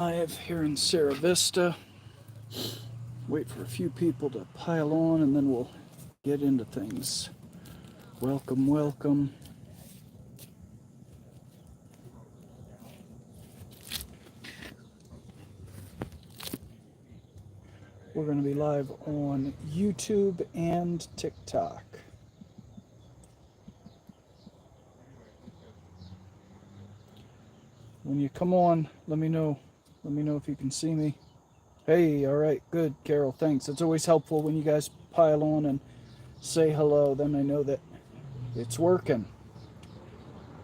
Hive here in Sierra Vista. Wait for a few people to pile on and then we'll get into things. Welcome, welcome. We're going to be live on YouTube and TikTok. When you come on, let me know. Let me know if you can see me. Hey, all right, good, Carol, thanks. It's always helpful when you guys pile on and say hello, then I know that it's working.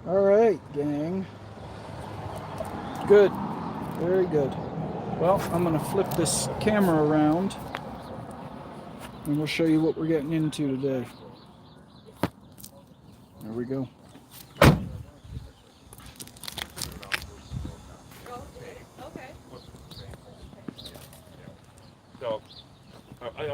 All right, gang. Good, very good. Well, I'm gonna flip this camera around and we'll show you what we're getting into today. There we go. So,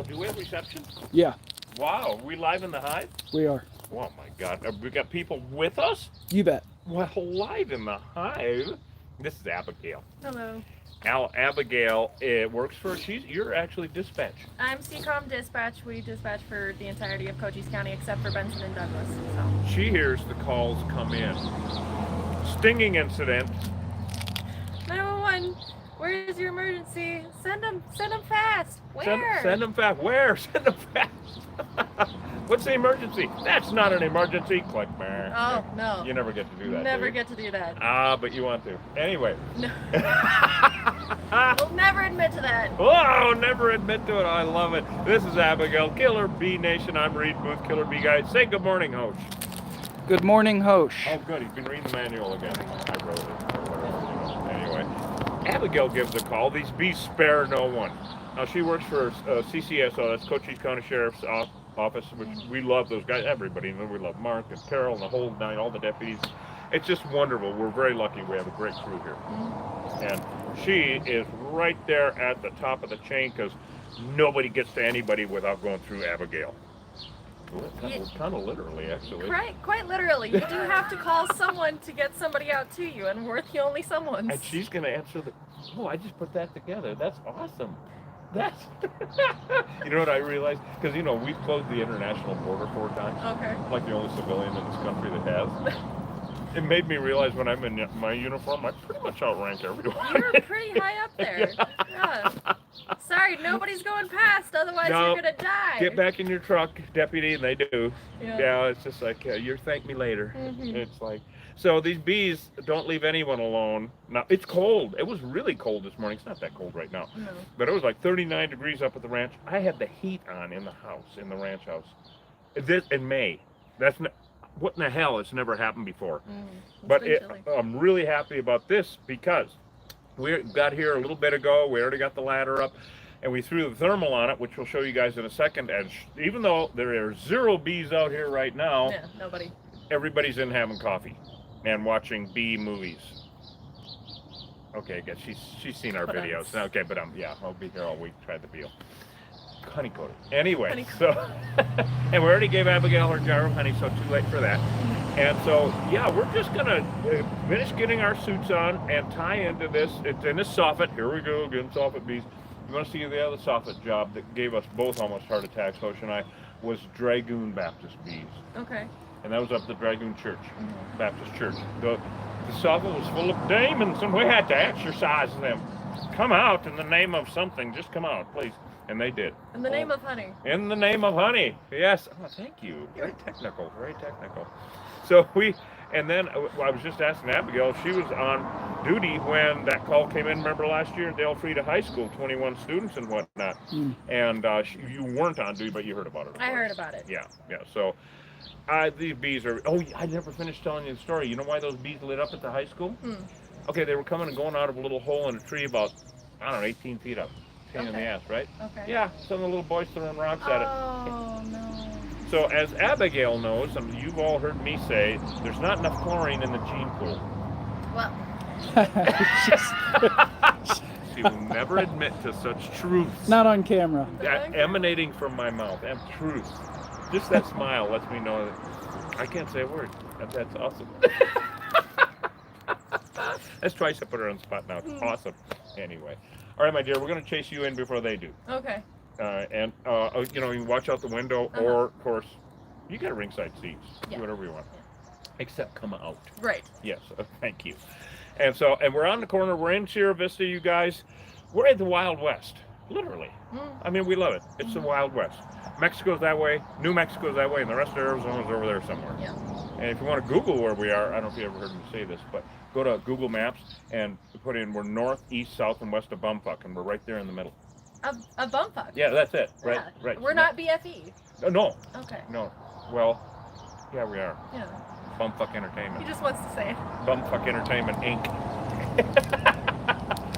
do we have reception? Yeah. Wow, are we live in the Hive? We are. Oh my God, we got people with us? You bet. Well, live in the Hive. This is Abigail. Hello. Abigail works for, you're actually dispatch. I'm CCOM dispatch. We dispatch for the entirety of Cochise County except for Benson and Douglas. So. She hears the calls come in. Stinging incident. 911. Where is your emergency? Send them fast. Where? Send them fast. Where? Send them fast. What's the emergency? That's not an emergency. Click. Oh, no. You never get to do that. Never get to do that. But you want to. Anyway. No. We'll never admit to that. Oh, never admit to it. I love it. This is Abigail, Killer Bee Nation. I'm Reed Booth, Killer Bee Guy. Say good morning, Hosh. Good morning, Hosh. Oh, good. He's been reading the manual again. I wrote it. Anyway, Abigail gives a call. These bees spare no one. Now, she works for CCSO, that's Cochise County Sheriff's Office, which we love those guys. Everybody, we love Mark and Carol and the whole nine, all the deputies. It's just wonderful. We're very lucky. We have a great crew here. And she is right there at the top of the chain because nobody gets to anybody without going through Abigail. Well, kind of literally, actually. Quite literally. You do have to call someone to get somebody out to you, and we're the only someones. And she's going to answer the, oh, I just put that together. That's awesome. That's, you know what I realized? Because, you know, we've closed the international border 4 times. Okay. Like the only civilian in this country that has. It made me realize when I'm in my uniform, I pretty much outrank everyone. You're pretty high up there. Yeah. Sorry, nobody's going past, otherwise you're going to die. Get back in your truck, deputy, and they do. Yeah, it's just like, you'll thank me later. Mm-hmm. It's like, so these bees don't leave anyone alone. Now, it's cold. It was really cold this morning. It's not that cold right now. No. But it was like 39 degrees up at the ranch. I had the heat on in the house, in the ranch house. This in May. That's not, what in the hell? It's never happened before. But I'm really happy about this because we got here a little bit ago. We already got the ladder up and we threw the thermal on it, which we'll show you guys in a second. And even though there are 0 bees out here right now, everybody's in having coffee and watching bee movies. Okay, I guess she's seen our videos. Okay, but I'll be here all week. Tried the deal. Honey-coated. Anyway, so, and we already gave Abigail her jar of honey, so too late for that. And so, we're just going to finish getting our suits on and tie into this. It's in this soffit. Here we go again, soffit bees. You want to see the other soffit job that gave us both almost heart attacks, Hosh and I, was Dragoon Baptist bees. Okay. And that was up the Dragoon Church, Baptist Church. The soffit was full of demons, and we had to exorcise them. Come out in the name of something. Just come out, please. And they did. In the name of honey. In the name of honey. Yes. Oh, thank you. Very technical. Very technical. So and then I was just asking Abigail if she was on duty when that call came in. Remember last year at the Elfrida High School, 21 students and whatnot. And you weren't on duty, but you heard about it. I heard about it. Yeah. So these bees are, I never finished telling you the story. You know why those bees lit up at the high school? Okay, they were coming and going out of a little hole in a tree about, 18 feet up. Pain in the ass, right? Okay. Yeah, some of the little boys throwing rocks at it. Oh, no. So as Abigail knows, and you've all heard me say, there's not enough chlorine in the gene pool. Well. She will never admit to such truths. Not on camera. Emanating from my mouth, and truth. Just that smile lets me know that I can't say a word. That's awesome. That's twice I put her on the spot now. It's awesome. Anyway. All right, my dear, we're going to chase you in before they do. Okay. And, you know, you can watch out the window, or, of course, you got ringside seats. Yeah. Do whatever you want. Yeah. Except come out. Right. Yes, thank you. And so, and we're on the corner. We're in Sierra Vista, you guys. We're in the Wild West, literally. I mean, we love it. It's the Wild West. Mexico's that way, New Mexico's that way, and the rest of Arizona's over there somewhere. Yeah. And if you want to Google where we are, I don't know if you ever heard me say this, but go to Google Maps and put in we're north, east, south, and west of Bumfuck, and we're right there in the middle. A bumfuck. Yeah, that's it. Right, Yeah. right. We're not BFE. No. Okay. No. Well, yeah, we are. Yeah. Bumfuck Entertainment. He just wants to say it. Bumfuck Entertainment Inc.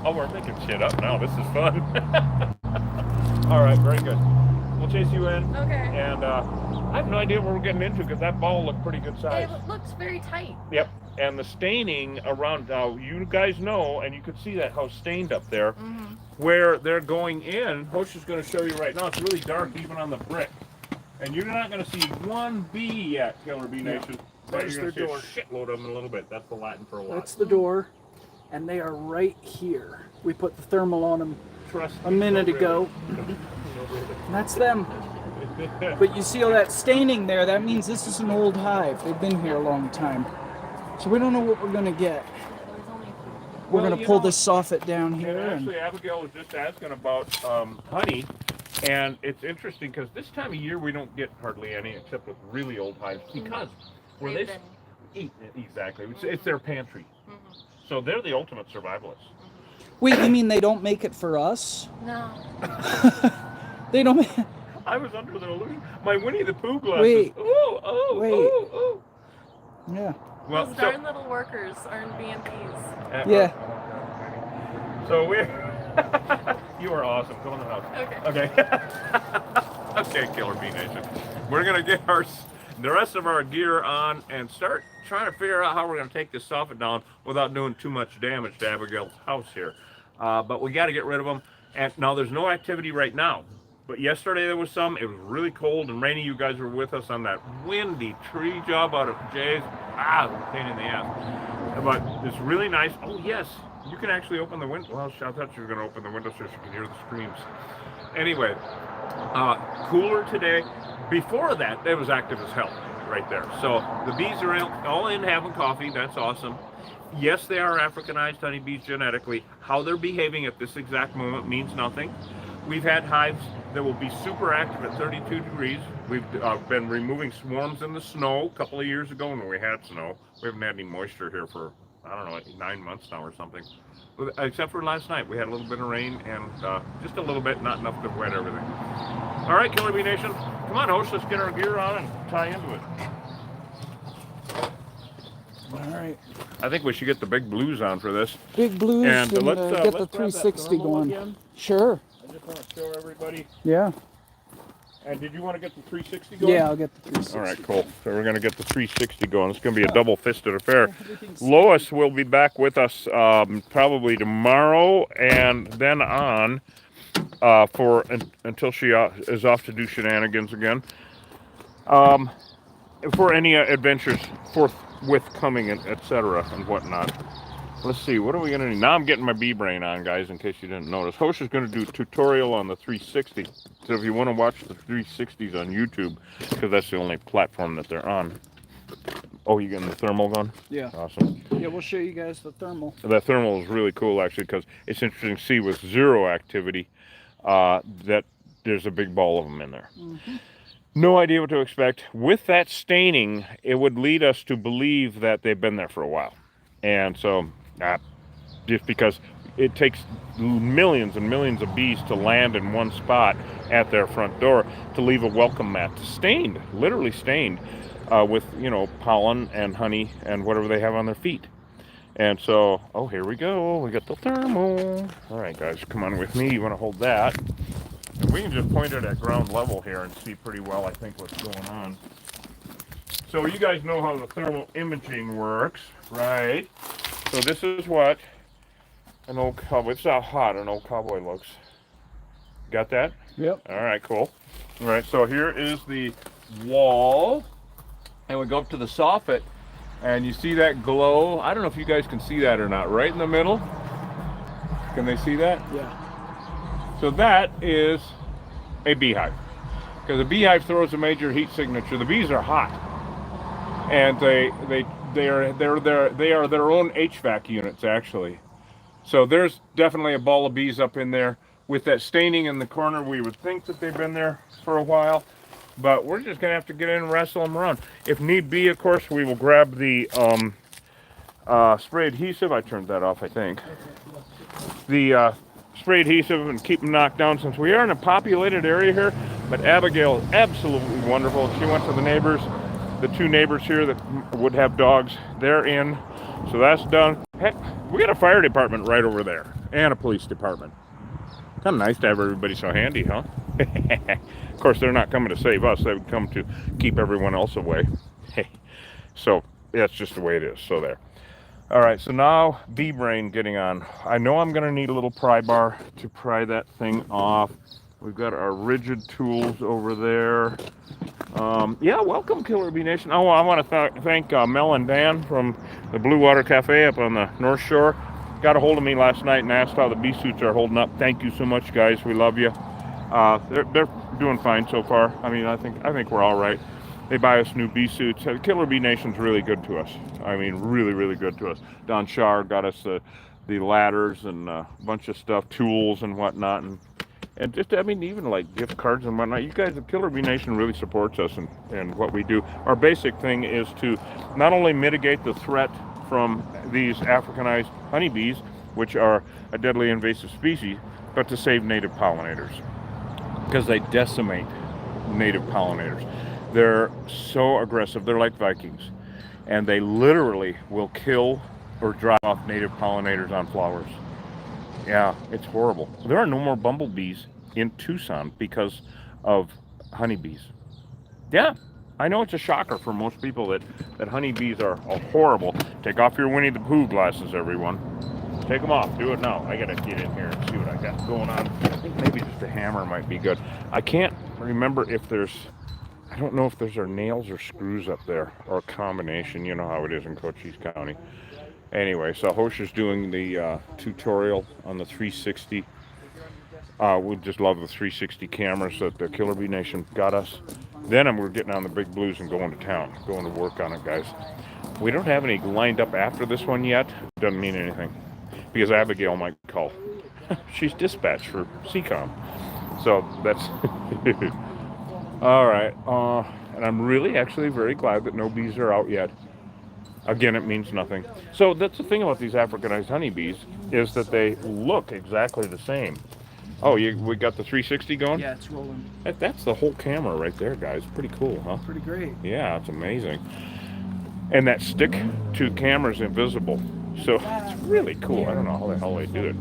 Oh, we're making shit up now. This is fun. All right, very good. We'll chase you in. Okay. And I have no idea what we're getting into because that ball looked pretty good size. It looks very tight. Yep. And the staining around, now you guys know, and you could see that how stained up there, where they're going in. Hosh is going to show you right now. It's really dark even on the brick. And you're not going to see one bee yet, Killer Bee Nation. But There's you're going to their see door. a shitload of them in a little bit. That's the Latin for a lot. That's the door, and they are right here. We put the thermal on them Trust a me, minute no, ago. really. And that's them. But you see all that staining there, that means this is an old hive. They've been here a long time. So we don't know what we're going to get. We're Well, going to you pull know, this soffit down And here. And actually, Abigail was just asking about honey, and it's interesting because this time of year we don't get hardly any except with really old hives because where They've they been- eat exactly. It's their pantry, so they're the ultimate survivalists. wait, you mean they don't make it for us? No. They don't make I was under the illusion. My Winnie the Pooh glasses. Wait. Oh, Wait. oh. Yeah. Well, Those so, darn little workers aren't BMPs. Yeah. So we're. You are awesome. Go in the house. Okay. Okay, Killer Bee Nation. We're gonna get the rest of our gear on and start trying to figure out how we're gonna take this soffit down without doing too much damage to Abigail's house here. But we got to get rid of them. And now there's no activity right now. But yesterday there was some. It was really cold and rainy. You guys were with us on that windy tree job out of Jay's. It was a pain in the ass. But it's really nice. Oh yes, you can actually open the window. Well, I thought you were going to open the window so you could hear the screams. Anyway, cooler today. Before that, it was active as hell right there. So the bees are all in having coffee. That's awesome. Yes, they are Africanized honeybees genetically. How they're behaving at this exact moment means nothing. We've had hives that will be super active at 32 degrees. We've been removing swarms in the snow a couple of years ago when we had snow. We haven't had any moisture here for, I don't know, 9 months now or something. Except for last night. We had a little bit of rain and just a little bit, not enough to wet everything. All right, Killer Bee Nation. Come on, Host, let's get our gear on and tie into it. All right. I think we should get the big blues on for this. Big blues And and, let's get grab the that 360 thermal going. again. Sure. I just want to show everybody. Yeah. And did you want to get the 360 going? Yeah, I'll get the 360. All right, cool. So we're going to get the 360 going. It's going to be a double-fisted affair. Everything's- Lois will be back with us probably tomorrow and then on until she is off to do shenanigans again. For any adventures forthcoming, etc. and whatnot. Let's see, what are we going to do? Now I'm getting my bee brain on, guys, in case you didn't notice. Hosh is going to do a tutorial on the 360. So if you want to watch the 360s on YouTube, because that's the only platform that they're on. Oh, you getting the thermal going? Yeah. Awesome. Yeah, we'll show you guys the thermal. That thermal is really cool, actually, because it's interesting to see with zero activity that there's a big ball of them in there. No idea what to expect. With that staining, it would lead us to believe that they've been there for a while. And so, just because it takes millions and millions of bees to land in one spot at their front door to leave a welcome mat stained, literally stained, with, you know, pollen and honey and whatever they have on their feet. And so, oh, here we go. We got the thermal. All right, guys, come on with me. You want to hold that? And we can just point it at ground level here and see pretty well, I think, what's going on. So you guys know how the thermal imaging works, right? So this is what an old cowboy, it's how hot an old cowboy looks. Got that? Yep. All right, cool. All right, so here is the wall. And we go up to the soffit, and you see that glow. I don't know if you guys can see that or not. Right in the middle. Can they see that? Yeah. So that is a beehive, because a beehive throws a major heat signature. The bees are hot, and they are their own HVAC units actually. So there's definitely a ball of bees up in there. With that staining in the corner, we would think that they've been there for a while, but we're just gonna have to get in and wrestle them around. If need be, of course, we will grab the spray adhesive. I turned that off, I think. The spray adhesive and keep them knocked down, since we are in a populated area here. But Abigail is absolutely wonderful. She went to the neighbors, the 2 neighbors here that would have dogs. They're in, so that's done. Heck, we got a fire department right over there and a police department. Kind of nice to have everybody so handy, huh? Of course, they're not coming to save us. They would come to keep everyone else away. So that's just the way it is. So there. All right, so now bee brain getting on. I know I'm going to need a little pry bar to pry that thing off. We've got our rigid tools over there. Yeah, welcome, Killer Bee Nation. Oh, I want to thank Mel and Dan from the Blue Water Cafe up on the North Shore. Got a hold of me last night and asked how the bee suits are holding up. Thank you so much, guys. We love you. They're doing fine so far. I mean, I think we're all right. They buy us new bee suits. Killer Bee Nation's really good to us. I mean, really, really good to us. Don Shar got us the ladders and a bunch of stuff, tools and whatnot, and just, I mean, even like gift cards and whatnot. You guys, the Killer Bee Nation really supports us and what we do. Our basic thing is to not only mitigate the threat from these Africanized honeybees, which are a deadly invasive species, but to save native pollinators, because they decimate native pollinators. They're so aggressive. They're like Vikings, and they literally will kill or drive off native pollinators on flowers. Yeah, it's horrible. There are no more bumblebees in Tucson because of honeybees. Yeah, I know it's a shocker for most people that honeybees are horrible. Take off your Winnie the Pooh glasses, everyone. Take them off. Do it now. I gotta get in here and see what I got going on. I think maybe just a hammer might be good. I can't remember if I don't know if there's nails or screws up there, or a combination. You know how it is in Cochise County. Anyway, so Hosher's doing the tutorial on the 360. We just love the 360 cameras that the Killer Bee Nation got us. Then we're getting on the big blues and going to town, going to work on it, guys. We don't have any lined up after this one yet. Doesn't mean anything, because Abigail might call. She's dispatched for CCOM. So that's all right. And I'm really actually very glad that no bees are out yet. Again, it means nothing. So that's the thing about these Africanized honeybees, is that they look exactly the same. Oh, we got the 360 going? Yeah, it's rolling. That's the whole camera right there, guys. Pretty cool, huh? Pretty great. Yeah, it's amazing. And that stick to the camera is invisible. So it's really cool. I don't know how the hell they do it.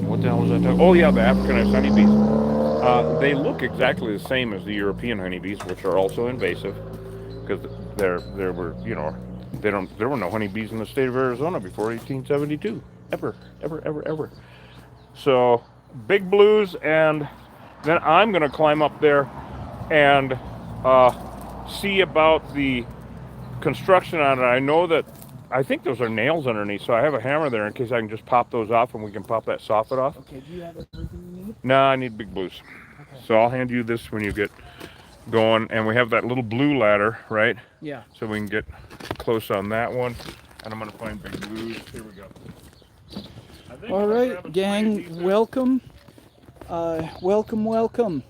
What the hell was I talking? Oh yeah, the Africanized honeybees. They look exactly the same as the European honeybees, which are also invasive, because there were no honeybees in the state of Arizona before 1872. Ever. So big blues, and then I'm gonna climb up there and see about the construction on it. I think those are nails underneath, so I have a hammer there in case I can just pop those off and we can pop that soffit off. Okay, do you have everything you need? No, I need big blues. Okay. So I'll hand you this when you get going, and we have that little blue ladder, right? Yeah. So we can get close on that one, and I'm gonna find big blues. Here we go. All right, gang, welcome. Welcome.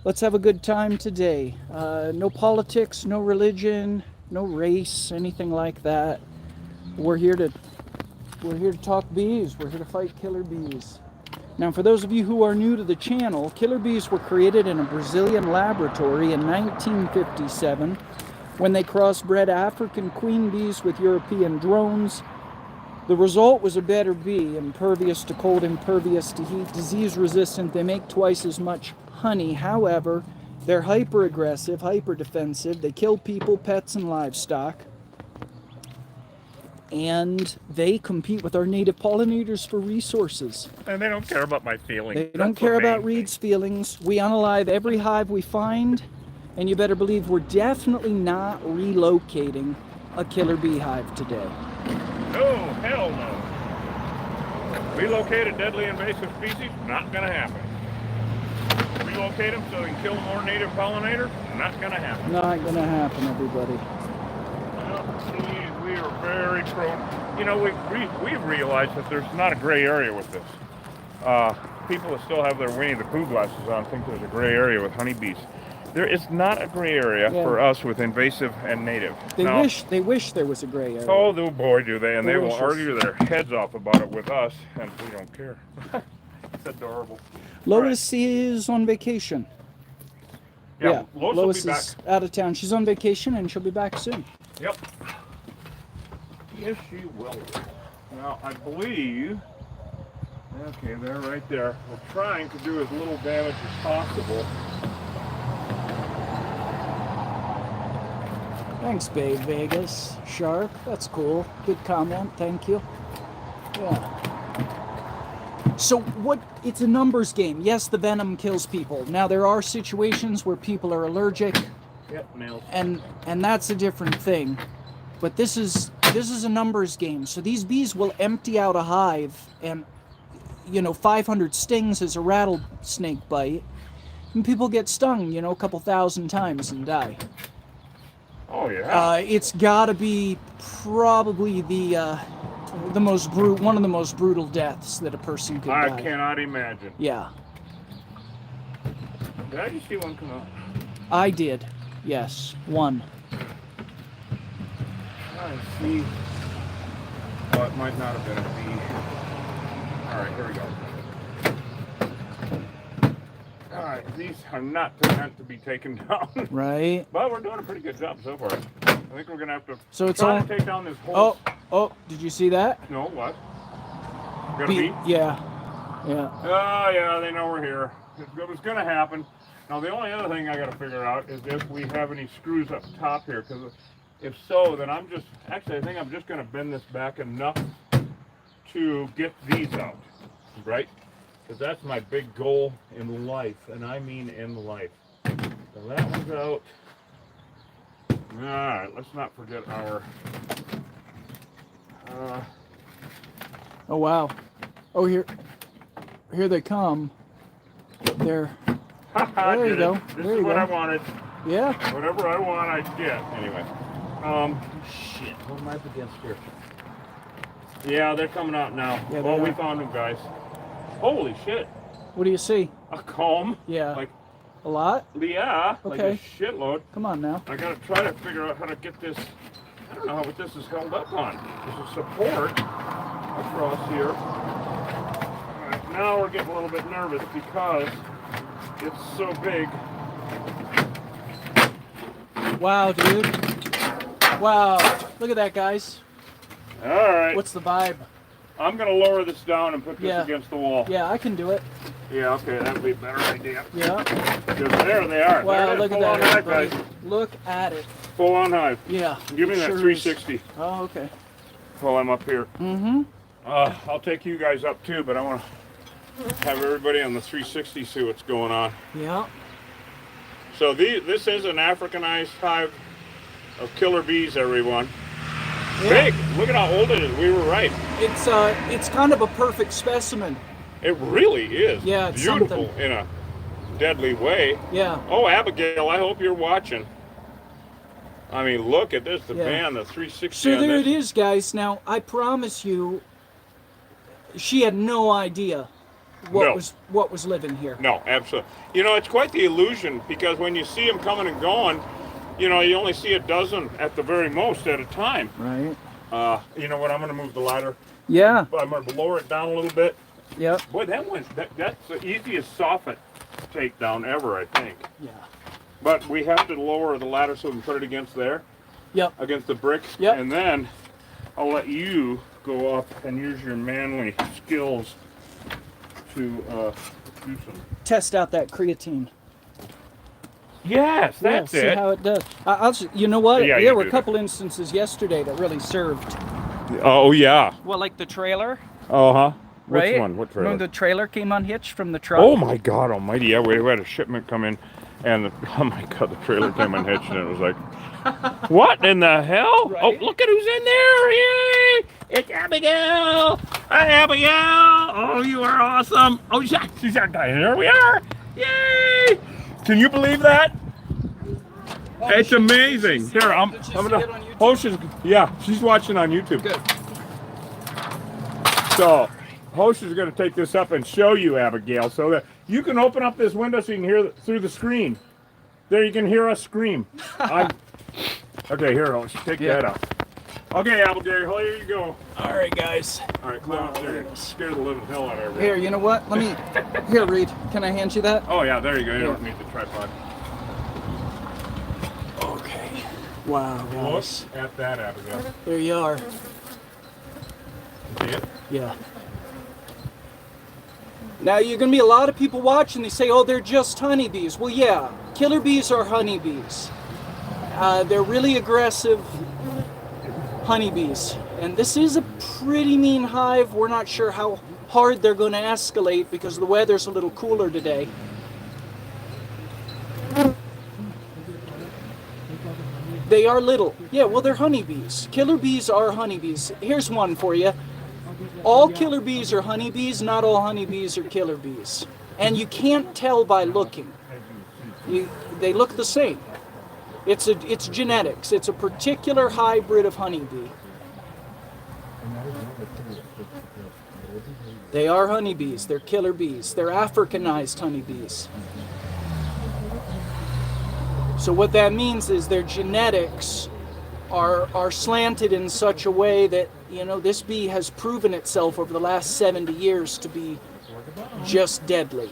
Let's have a good time today. No politics, no religion, no race, anything like that. We're here to talk bees. We're here to fight killer bees. Now, for those of you who are new to the channel, killer bees were created in a Brazilian laboratory in 1957 when they crossbred African queen bees with European drones. The result was a better bee, impervious to cold, impervious to heat, disease resistant. They make twice as much honey. However, they're hyper aggressive, hyper defensive. They kill people, pets, and livestock. And they compete with our native pollinators for resources. And they don't care about my feelings. They don't care about Reed's feelings. We unalive every hive we find, and you better believe we're definitely not relocating a killer beehive today. Oh, hell no. Relocate a deadly invasive species? Not going to happen. Relocate them so they can kill more native pollinators? Not going to happen. Not gonna happen, everybody. We are very pro. You know, we've realized that there's not a gray area with this. People that still have their Winnie the Pooh glasses on think there's a gray area with honeybees. There is not a gray area for us with invasive and native. They wish there was a gray area. Oh, boy, do they. And they will Delicious. argue their heads off about it with us, and we don't care. It's adorable. Lois is on vacation. Yeah, Lois will be is out of town. She's on vacation and she'll be back soon. Yep. Yes, she will. Now, I believe... Okay, they're right there. We're trying to do as little damage as possible. Thanks, Babe Vegas. Shark, that's cool. Good comment, thank you. Yeah. So it's a numbers game. Yes, the venom kills people. Now there are situations where people are allergic. Yep, nailed. And that's a different thing. But this is a numbers game. So these bees will empty out a hive, and 500 stings is a rattlesnake bite. And people get stung, a couple thousand times and die. Oh yeah. It's gotta be probably one of the most brutal deaths that a person could die. I cannot imagine. Yeah. Did I just see one come out? I did. Yes, one. I see. Oh, it might not have been a bee. All right, here we go. All right, these are not meant to be taken down. Right. But we're doing a pretty good job so far. I think we're gonna have to So it's try all... to take down this whole. Oh! Did you see that? No, what? Got a bee? Yeah. Oh yeah, they know we're here. It was gonna happen. Now the only other thing I gotta figure out is if we have any screws up top here, because if so, then I think I'm just gonna bend this back enough to get these out, right? Because that's my big goal in life, and I mean in life. So that one's out. All right, let's not forget our. Oh wow! Oh here they come. There. There you go. This there is you what go. I wanted. Yeah. Whatever I want, I get. Anyway. Shit. What am I up against here? Yeah, they're coming out now. Yeah, oh, we found them, guys. Holy shit. What do you see? A comb. Yeah. Like a lot? Yeah. Like Okay. a shitload. Come on now. I gotta try to figure out how to get this. I don't know what this is held up on. There's a support across here. Alright, now we're getting a little bit nervous because it's so big. Wow, dude. Wow. Look at that, guys. Alright. What's the vibe? I'm gonna lower this down and put this Yeah. against the wall. Yeah, I can do it. Yeah, okay, that would be a better idea. Yeah. Because there they are. Wow, there look at full on that, hive, everybody. guys. Look at it. Full on hive. Yeah. Give me it that sure 360 is. Oh, okay. while I'm up here. Mm-hmm. I'll take you guys up too, but I want to have everybody on the 360 see what's going on. Yeah. So this is an Africanized hive of killer bees, everyone. Yeah. Big. Look at how old it is. We were right. It's kind of a perfect specimen. It really is. Yeah, it's beautiful something. in a deadly way. Yeah. Oh, Abigail, I hope you're watching. I mean, look at this, the Yeah. band, the 360 So on there this. it is, guys. Now, I promise you, she had no idea what was living here. No, absolutely. You know, it's quite the illusion, because when you see them coming and going, you know, you only see a dozen at the very most at a time. Right. You know what? I'm going to move the ladder. Yeah. I'm going to lower it down a little bit. Yep. Boy, that's the easiest soffit takedown ever, I think. Yeah. But we have to lower the ladder so we can put it against there. Yep. Against the brick. Yep. And then I'll let you go up and use your manly skills to do some. Test out that creatine. Yes, that's See it. how it does. You know what? Yeah, you there were do a couple instances yesterday that really served. Oh, yeah. Well, like the trailer, Uh-huh. right? Which one? What trailer? When the trailer came unhitched from the truck. Oh, my God almighty. Yeah, we had a shipment come in. And oh my God, the trailer came unhitched, and it was like, what in the hell? Right? Oh, look at who's in there! Yay! It's Abigail. Hi, Abigail. Oh, you are awesome. Oh, she's our guy. Here we are. Yay! Can you believe that? Oh, It's amazing. Here, I'm Did she gonna. see it on YouTube? Oh, she's watching on YouTube. Good. So, Hosh is going to take this up and show you, Abigail, so that you can open up this window so you can hear through the screen. There, you can hear us scream. Okay, here, Hosh, take that up. Okay, Abigail, here you go. All right, guys. All right, climb up there. Scare the living hell out of everybody. Here, you know what? Let me. Here, Reed. Can I hand you that? Oh, yeah, there you go. You don't need the tripod. Okay. Wow, guys. Look at that, Abigail. There you are. See it? Yeah. Now, you're going to be a lot of people watching. They say, oh, they're just honeybees. Well, yeah. Killer bees are honeybees. They're really aggressive honeybees. And this is a pretty mean hive. We're not sure how hard they're going to escalate because the weather's a little cooler today. They are little. Yeah, well, they're honeybees. Killer bees are honeybees. Here's one for you. All killer bees are honeybees, not all honeybees are killer bees. And you can't tell by looking. They look the same. It's genetics. It's a particular hybrid of honeybee. They are honeybees. They're killer bees. They're Africanized honeybees. So what that means is their genetics are slanted in such a way that, you know, this bee has proven itself over the last 70 years to be just deadly.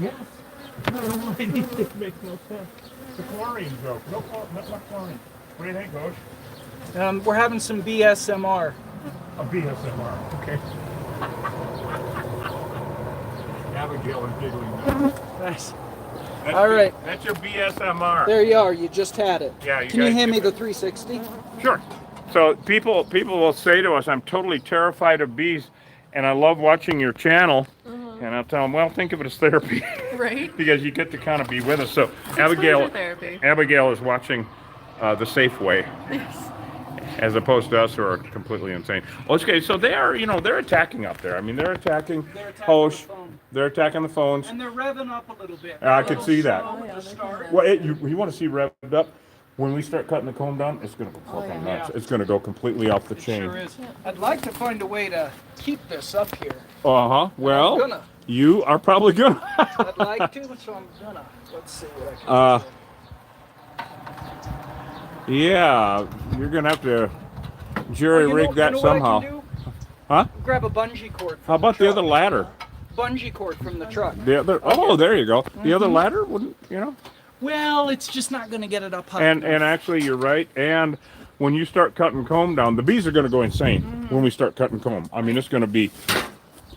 Yes. No, it makes no sense. The chlorine joke. No chlorine. What do you think, Coach? We're having some BSMR. A BSMR. Okay. Abigail is giggling now. Nice. That's All right. That's your BSMR. There you are. You just had it. Yeah. Can you guys hand me get the it. 360? Sure. So people will say to us, "I'm totally terrified of bees, and I love watching your channel." And I'll tell them, well, think of it as therapy. Right. Because you get to kind of be with us. So Exposure therapy. Abigail is watching the safe way, Yes. as opposed to us who are completely insane. Okay, so they are, they're attacking up there. I mean, they're attacking Hosh. They're attacking the phones. And they're revving up a little bit. I can see that. Oh, yeah, they can. Well, you want to see revved up? When we start cutting the comb down, it's going to go fucking nuts. yeah. It's going to go completely off the chain. Sure is. I'd like to find a way to keep this up here. Uh-huh. Well, I'm gonna. you are probably going to. I'd like to, so I'm gonna. Let's see what I can do. Yeah, you're going to have to jerry-rig that What I somehow. can do? Huh? Grab a bungee cord. How about the other ladder? Bungee cord from the truck. The other, oh, there you go. The other ladder wouldn't, Well, it's just not going to get it up high. And enough. actually, you're right. And when you start cutting comb down, the bees are going to go insane when we start cutting comb. I mean, it's going to be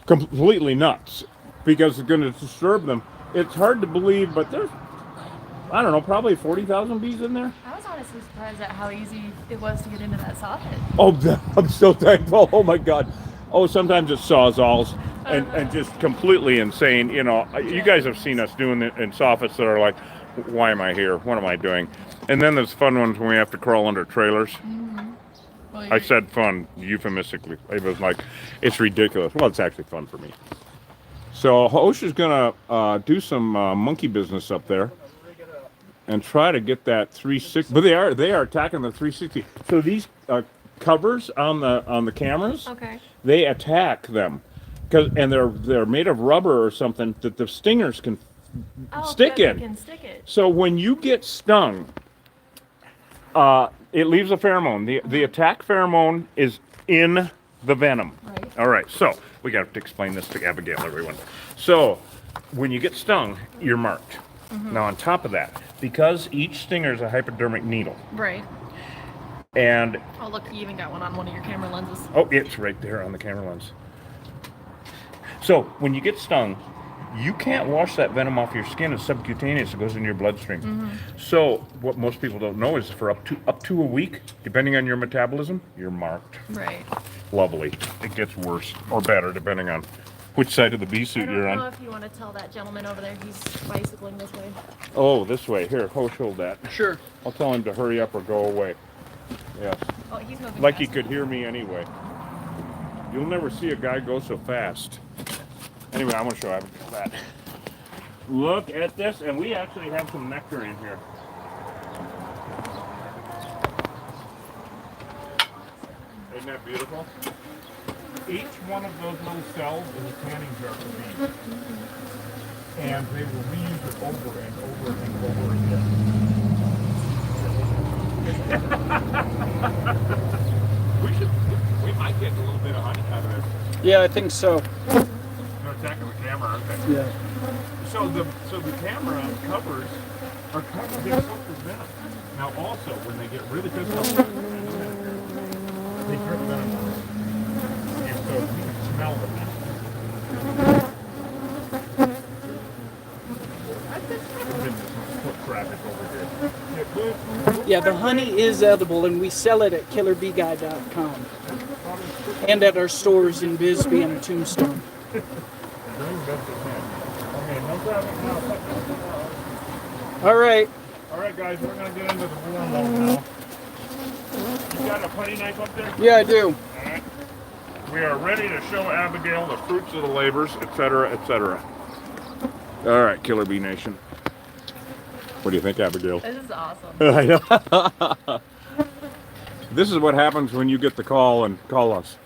completely nuts because it's going to disturb them. It's hard to believe, but there's, I don't know, probably 40,000 bees in there. I was honestly surprised at how easy it was to get into that soffit. Oh, I'm so thankful. Oh my God. Oh, sometimes it's sawzalls and just completely insane. You guys have seen us doing it in soffits that are like, why am I here? What am I doing? And then there's fun ones when we have to crawl under trailers. Well, I said fun euphemistically. It was like, it's ridiculous. Well, it's actually fun for me. So Hosh is gonna do some monkey business up there and try to get that 360. But they are attacking the 360. So these covers on the cameras, okay. they attack them and they're made of rubber or something that the stingers can stick good, in. They can stick it. So when you get stung, it leaves a pheromone. The attack pheromone is in the venom. Right. All right, so we got to explain this to Abigail, everyone. So when you get stung, you're marked. Now on top of that, because each stinger is a hypodermic needle, Right. and Oh, look, you even got one on one of your camera lenses. oh, it's right there on the camera lens. So when you get stung, you can't wash that venom off your skin. It's subcutaneous. It goes in your bloodstream. So what most people don't know is for up to a week, depending on your metabolism, you're marked. Right. Lovely. It gets worse or better depending on which side of the bee I suit don't you're know on. if you want to tell that gentleman over there he's bicycling this way. Oh, this way. Here, hold that. Sure. I'll tell him to hurry up or go away. Yes. Oh, he's moving Like he fast. could hear me anyway. You'll never see a guy go so fast. Anyway, I'm going to show Abigail that. Look at this, and we actually have some nectar in here. Isn't that beautiful? Each one of those little cells is a canning jar for bees. And they will reuse it over and over and over again. We might get a little bit of honey out of this. Yeah, I think so. They're attacking the camera, aren't they? Yeah. So the camera covers are covered in sulfur venom. Now also, when they get really pissed off, they drip venom on us. And so you can smell the venom. Foot traffic over here. Yeah, the honey is edible, and we sell it at killerbeeguy.com and at our stores in Bisbee and Tombstone. All right. All right, guys, we're going to get into the warm mode now. You got a putty knife up there? Yeah, I do. All right. We are ready to show Abigail the fruits of the labors, etc., etc. All right, Killer Bee Nation. What do you think, Abigail? This is awesome. I know. This is what happens when you get the call and call us.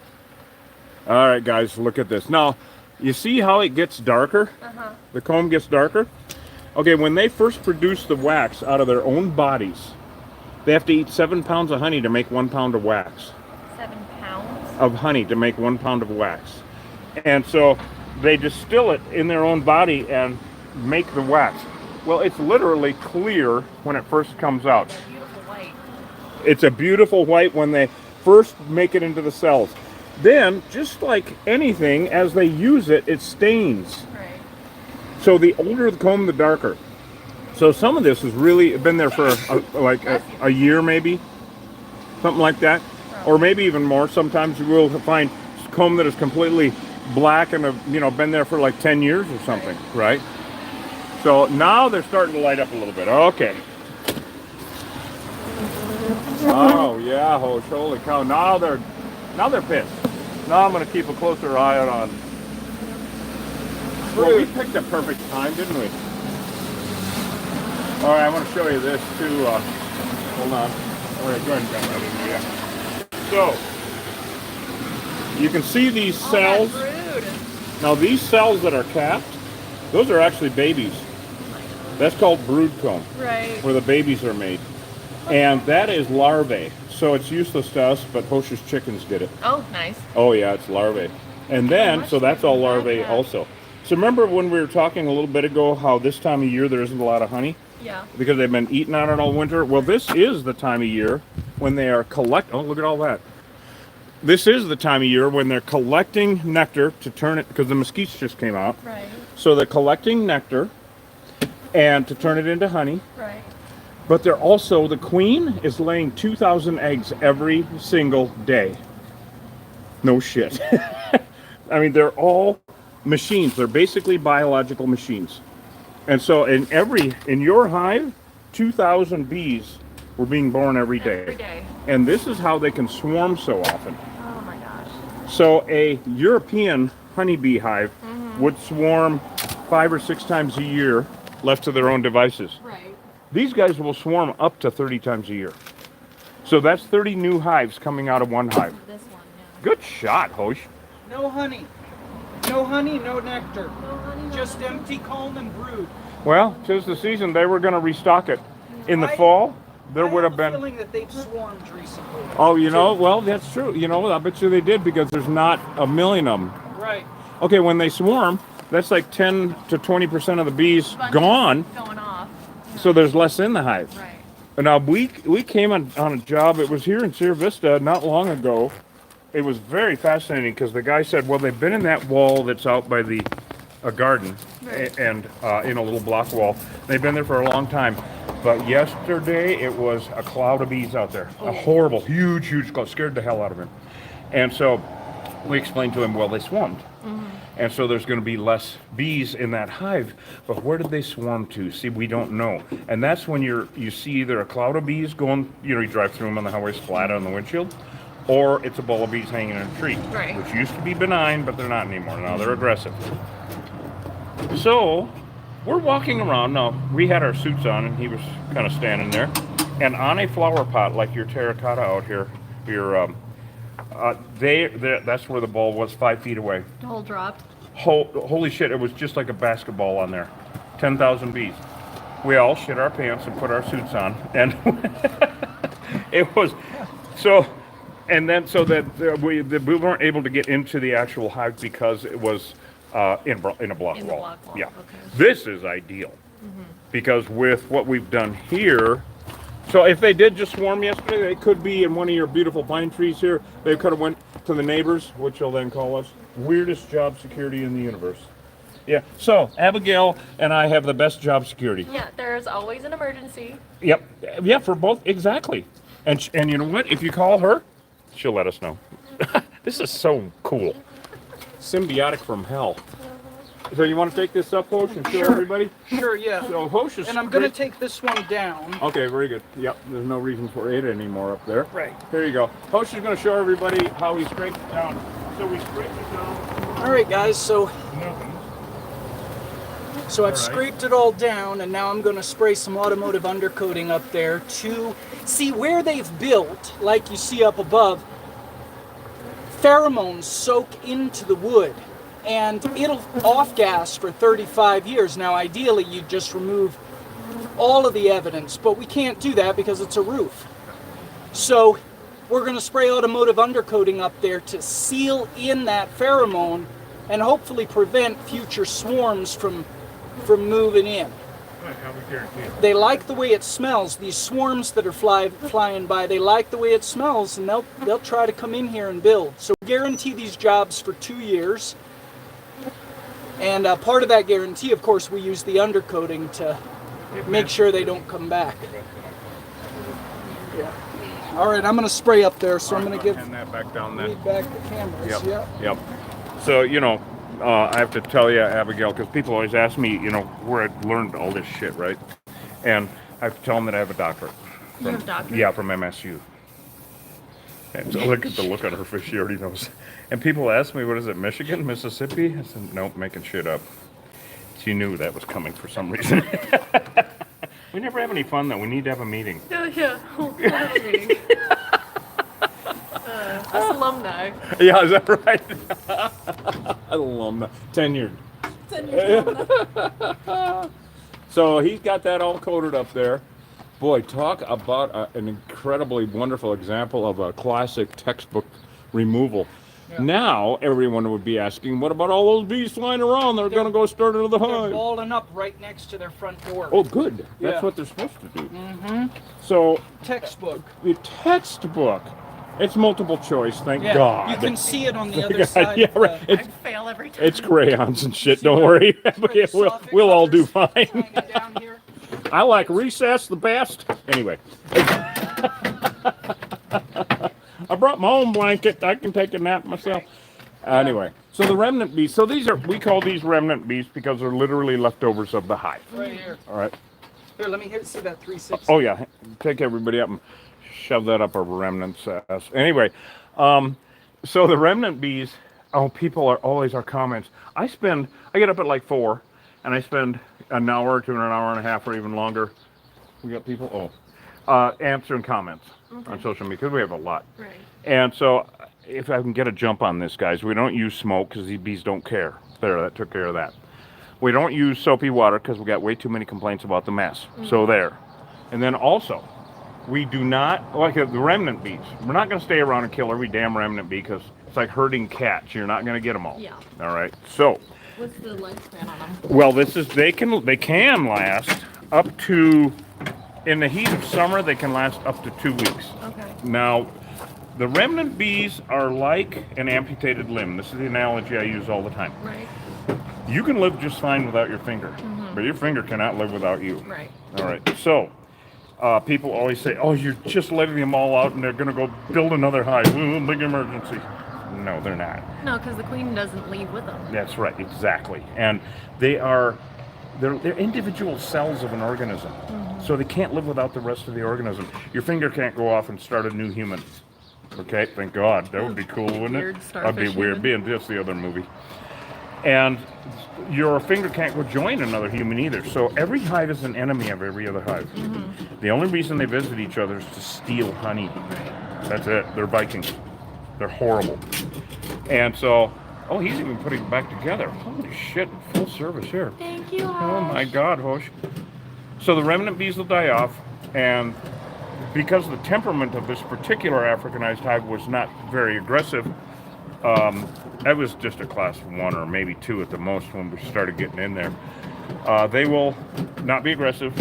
All right, guys, look at this. Now, you see how it gets darker? Uh-huh. The comb gets darker? Okay, when they first produce the wax out of their own bodies, they have to eat 7 pounds of honey to make 1 pound of wax. 7 pounds? Of honey to make 1 pound of wax. And so they distill it in their own body and make the wax. Well, it's literally clear when it first comes out. They're beautiful white. It's a beautiful white when they first make it into the cells. Then, just like anything, as they use it, it stains. Right. So the older the comb, the darker. So some of this has really been there for a year, maybe, something like that, or maybe even more. Sometimes you will find comb that is completely black and been there for like 10 years or something, right? So now they're starting to light up a little bit. Okay. Oh yeah, holy cow! Now they're pissed. Now I'm going to keep a closer eye out on. Well, we picked a perfect time, didn't we? All right, I'm going to show you this too. Hold on. All right, go ahead and come right in here. So you can see these cells. Now these cells that are capped, those are actually babies. That's called brood comb. Right. Where the babies are made. And that is larvae. So it's useless to us, but Hosher's chickens get it. Oh, nice. Oh yeah, it's larvae. And then, so that's all larvae also. So remember when we were talking a little bit ago how this time of year there isn't a lot of honey? Yeah. Because they've been eating on it all winter? Well, this is the time of year when they are oh, look at all that. This is the time of year when they're collecting nectar to turn it, because the mesquites just came out. Right. So they're collecting nectar and to turn it into honey. Right. But they're also, the queen is laying 2,000 eggs every single day. No shit. I mean, they're all machines. They're basically biological machines. And so in your hive, 2,000 bees were being born every day. Every day. And this is how they can swarm so often. Oh my gosh. So a European honeybee hive would swarm 5 or 6 times a year, left to their own devices. Right. These guys will swarm up to 30 times a year. So that's 30 new hives coming out of one hive. This one, yeah. Good shot, Hosh. No honey. No honey, no nectar. No honey, no Just nectar. empty comb and brood. Well, 'tis the season. They were going to restock it. In the fall, there would have I been... have a feeling that they've swarmed recently. Oh, well, that's true. I bet you they did because there's not a million of them. Right. Okay, when they swarm, that's like 10 to 20% of the bees Bunches gone. Going off. So there's less in the hive. Right. Now, we came on a job. It was here in Sierra Vista not long ago. It was very fascinating because the guy said, well, they've been in that wall that's out by the a garden and in a little block wall. They've been there for a long time. But yesterday it was a cloud of bees out there. A horrible, huge cloud. Scared the hell out of him. And so we explained to him, well, they swarmed. And so there's going to be less bees in that hive. But where did they swarm to? See, we don't know. And that's when you see either a cloud of bees going, you drive through them on the highway, splat on the windshield, or it's a ball of bees hanging in a tree, which used to be benign, but they're not anymore. Now they're aggressive. So we're walking around. Now, we had our suits on, and he was kind of standing there. And on a flower pot, like your terracotta out here, that's where the ball was, 5 feet away. The whole dropped. Holy shit, it was just like a basketball on there. 10,000 bees. We all shit our pants and put our suits on. And it was so, and then so that we weren't able to get into the actual hive because it was in a block wall. Yeah. Okay. This is ideal because with what we've done here, so if they did just swarm yesterday, they could be in one of your beautiful pine trees here. They could have went to the neighbors, which will then call us weirdest job security in the universe. Yeah. So Abigail and I have the best job security. Yeah. There's always an emergency. Yep. Yeah. For both. Exactly. And you know what? If you call her, she'll let us know. This is so cool. Symbiotic from hell. So you want to take this up, Hosh, and show everybody? Sure, yeah. So Hosh is... And I'm going to take this one down. Okay, very good. Yep, there's no reason for it anymore up there. Right. Here you go. Hosh is going to show everybody how he scrapes it down. So we scrape it down. All right, guys, so I've right. scraped it all down, and now I'm going to spray some automotive undercoating up there to see where they've built, like you see up above. Pheromones soak into the wood, and it'll off-gas for 35 years. Now, ideally, you just remove all of the evidence, but we can't do that because it's a roof. So we're going to spray automotive undercoating up there to seal in that pheromone and hopefully prevent future swarms from moving in. They like the way it smells. These swarms that are flying by, they like the way it smells, and they'll try to come in here and build. So we guarantee these jobs for 2 years. And part of that guarantee, of course, we use the undercoating to make sure they don't come back. Yeah. All right, I'm going to spray up there, so I'm going to give that back down then. back the cameras. Yep. So, I have to tell you, Abigail, because people always ask me, where I learned all this shit, right? And I have to tell them that I have a doctorate. You have a doctorate? Yeah, from MSU. And so look at the look on her face, she already knows. And people ask me, what is it, Michigan, Mississippi? I said, nope, making shit up. She knew that was coming for some reason. We never have any fun, though. We need to have a meeting. Yeah. Us alumni. Yeah, is that right? Alumni. Tenured. So he's got that all coated up there. Boy, talk about an incredibly wonderful example of a classic textbook removal. Yeah. Now, everyone would be asking, what about all those bees flying around? They're going to go start into the hive. They're balling up right next to their front door. Oh, good. That's what they're supposed to do. Mm-hmm. So, textbook. The textbook. It's multiple choice, thank God. You can see it on the other side. Yeah, right. I fail every time. It's crayons and shit, don't worry. We'll all do fine. I like recess the best. Anyway. I brought my own blanket. I can take a nap myself. Anyway, so the remnant bees. So we call these remnant bees because they're literally leftovers of the hive. Right here. All right. Here, let me see that 360. Oh, yeah. Take everybody up and shove that up our remnants. Anyway, so the remnant bees, people are always our comments. I get up at like 4, and I spend an hour to an hour and a half or even longer. We got people? Answering comments on social media, because we have a lot. Right. And so if I can get a jump on this, guys, we don't use smoke because these bees don't care. There, that took care of that. We don't use soapy water because we got way too many complaints about the mess. So there. And then also, we do not, like the remnant bees, we're not going to stay around and kill every damn remnant bee because it's like herding cats. You're not going to get them all. Yeah. All right. So. What's the lifespan on them? Well, they can last up to, in the heat of summer, they can last up to 2 weeks. Okay. Now, the remnant bees are like an amputated limb. This is the analogy I use all the time. Right. You can live just fine without your finger, but your finger cannot live without you. Right. All right. So, people always say, "Oh, you're just letting them all out, and they're going to go build another hive. Ooh, big emergency." No, they're not. No, because the queen doesn't leave with them. That's right, exactly. And they're individual cells of an organism, so they can't live without the rest of the organism. Your finger can't go off and start a new human. Okay, thank God. That would be cool, wouldn't Weird it? starfish That'd be weird. human. Being just the other movie. And your finger can't go join another human either. So every hive is an enemy of every other hive. The only reason they visit each other is to steal honey. That's it. They're Vikings. They're horrible. And so, oh, he's even putting it back together. Holy shit, full service here. Thank you, Oh Hosh. my God, Hosh. So the remnant bees will die off, and because the temperament of this particular Africanized hive was not very aggressive, that was just a class 1 or maybe 2 at the most when we started getting in there. They will not be aggressive.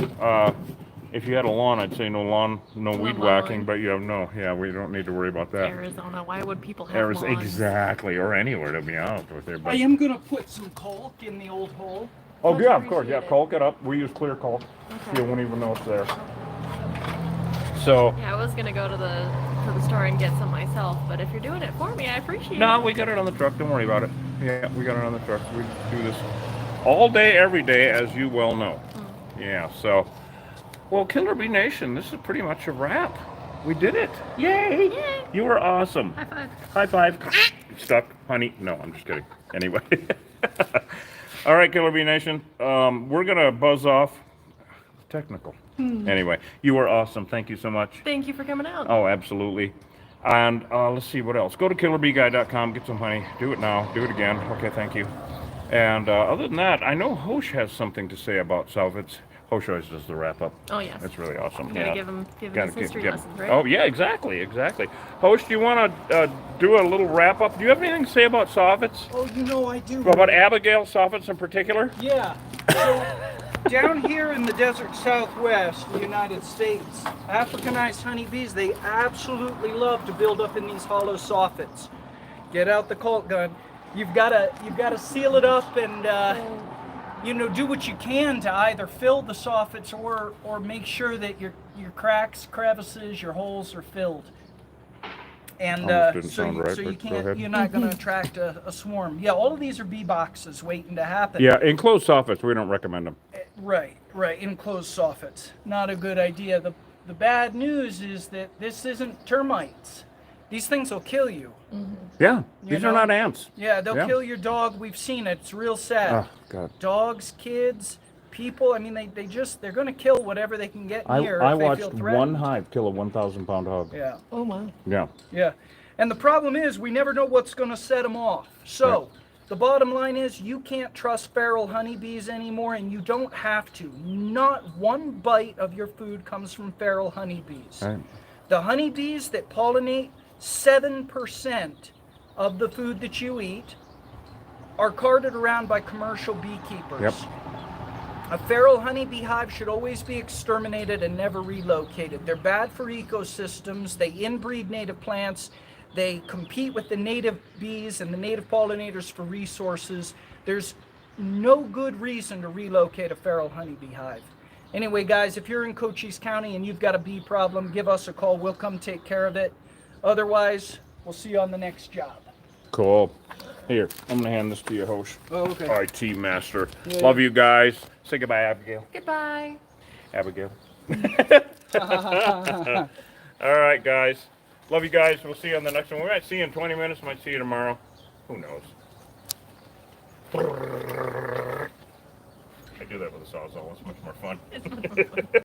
If you had a lawn, I'd say no lawn, no weed whacking, but you have we don't need to worry about that. Arizona, why would people have lawns? Exactly, or anywhere to be honest with you. But... I am going to put some caulk in the old hole. Oh Much yeah, of course, yeah, appreciated. caulk it up. We use clear caulk. Okay. You won't even know it's there. So, Yeah, I was gonna go to the store and get some myself, but if you're doing it for me, I appreciate no, it. we got it on the truck. Don't worry about it. Yeah, we got it on the truck. We do this all day, every day, as you well know. Yeah, so, well, Killer Bee Nation, this is pretty much a wrap. We did it. Yay! Yay. You were awesome. High five. High five. Stuck, honey. No, I'm just kidding. Anyway. All right, Killer Bee Nation. We're going to buzz off. Technical. Anyway, you were awesome. Thank you so much. Thank you for coming out. Oh, absolutely. And let's see what else. Go to killerbeeguy.com, get some honey. Do it now. Do it again. Okay, thank you. And other than that, I know Hosh has something to say about salvids. Hosh always does the wrap up. Oh, yes. That's really awesome. You gotta Yeah. give him Gotta his history give- lessons, right? Oh, yeah, exactly. Hosh, do you want to do a little wrap up? Do you have anything to say about soffits? Oh, you know I do. About Abigail soffits in particular? Yeah. So down here in the desert southwest, the United States, Africanized honeybees, they absolutely love to build up in these hollow soffits. Get out the caulk gun. You've gotta seal it up and do what you can to either fill the soffits or make sure that your cracks, crevices, your holes are filled. And Almost didn't so sound you, right, so you but go can't, ahead. you're not going to attract a swarm. Yeah, all of these are bee boxes waiting to happen. Yeah, enclosed soffits, we don't recommend them. Right, enclosed soffits. Not a good idea. The bad news is that this isn't termites. These things will kill you. Yeah, You these know? are not ants. Yeah, they'll Yeah. kill your dog. We've seen it. It's real sad. Oh, God. Dogs, kids, people, I mean, they're going to kill whatever they can get near I if they watched feel one threatened. hive kill a 1,000-pound hog. Yeah, Oh, wow. Yeah. yeah. And the problem is we never know what's going to set them off. So the bottom line is you can't trust feral honeybees anymore, and you don't have to. Not one bite of your food comes from feral honeybees. Right. The honeybees that pollinate 7% of the food that you eat are carted around by commercial beekeepers. Yep. A feral honeybee hive should always be exterminated and never relocated. They're bad for ecosystems. They inbreed native plants. They compete with the native bees and the native pollinators for resources. There's no good reason to relocate a feral honeybee hive. Anyway, guys, if you're in Cochise County and you've got a bee problem, give us a call. We'll come take care of it. Otherwise, we'll see you on the next job. Cool. Here, I'm going to hand this to you, Hosh. Oh, okay. IT master. Yeah. Love you guys. Say goodbye, Abigail. Goodbye. Abigail. All right, guys. Love you guys. We'll see you on the next one. We might see you in 20 minutes. Might see you tomorrow. Who knows? I do that with a sawzall. It's much more fun.